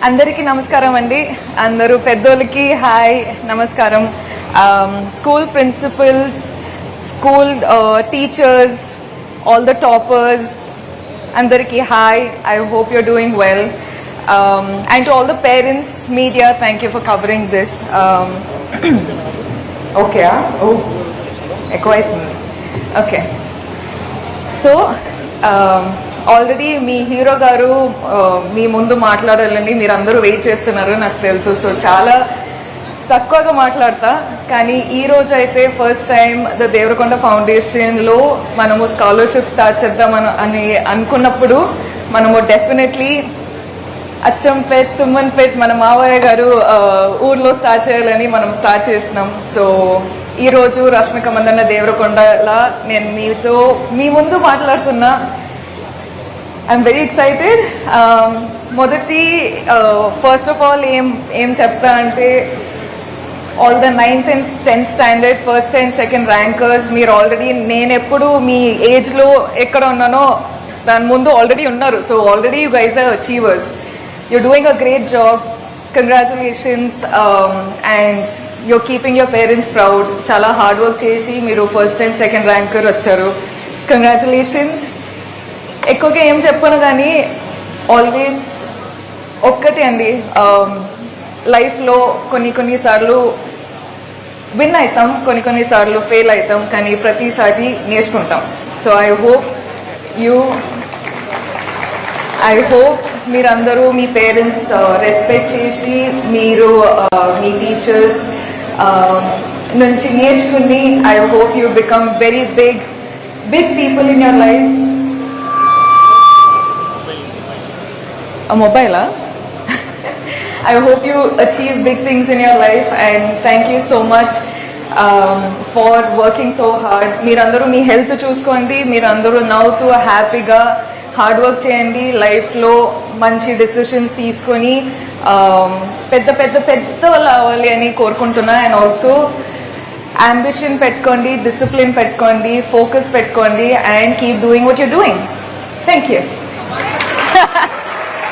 అందరికీ నమస్కారం అండి. అందరూ పెద్దోళ్ళకి హాయ్ నమస్కారం. School principals, school teachers, all the toppers, అందరికీ hi. I hope you're doing well. And to all the parents, media, thank you for covering this. Okay, oh, ఎక్కువైతుంది. Okay. So, already me hero గారు మీ ముందు మాట్లాడాలని మీరు అందరూ wait చేస్తున్నారు నాకు తెలుసు. So చాలా తక్కువగా మాట్లాడతా, కానీ ఈ రోజు అయితే ఫస్ట్ టైం ద దేవరకొండ ఫౌండేషన్లో మనము స్కాలర్షిప్ స్టార్ట్ చేద్దామని అనుకున్నప్పుడు మనము డెఫినెట్లీ అచ్చంపేట్, తుమ్మన్పేట్ మన మావయ్య గారు ఊర్లో స్టార్ట్ చేయాలని మనం స్టార్ట్ చేసినాం. సో ఈరోజు రష్మిక మందన్న దేవరకొండలా నేను మీ ముందు మాట్లాడుతున్నా. I'm very excited. మొదటి ఫస్ట్ ఆఫ్ ఆల్ ఏం చెప్తా అంటే, all the 9th and 10th standard first and second rankers మీరు ఆల్రెడీ, నేను ఎప్పుడు మీ ఏజ్లో ఎక్కడ ఉన్నానో దాని ముందు ఆల్రెడీ ఉన్నారు. So already you guys are achievers. You're doing a great job. Congratulations. And you're keeping your parents proud. Chala hard work chesi meeru first and second ranker vacharu. Congratulations. ఎక్కువగా ఏం చెప్పను కానీ ఆల్వేస్ ఒక్కటే అండి, లైఫ్లో కొన్నిసార్లు win అవుతాం, కొన్నిసార్లు ఫెయిల్ అవుతాం, కానీ ప్రతిసారి నేర్చుకుంటాం. సో ఐ హోప్ మీరందరూ మీ పేరెంట్స్ రెస్పెక్ట్ చేసి మీరు మీ టీచర్స్ నుంచి నేర్చుకుని I hope you become very big people in your lifes. Mobile, I hope you achieve big things in your life, and thank you so much for working so hard. Meerandaru mee health chuskondi, meerandaru navutoo happyga hard work cheyandi, life lo manchi decisions teeskoni pedda avali ani korukuntunna. And also ambition pettukondi, discipline pettukondi, focus pettukondi, and keep doing what you're doing. Thank you.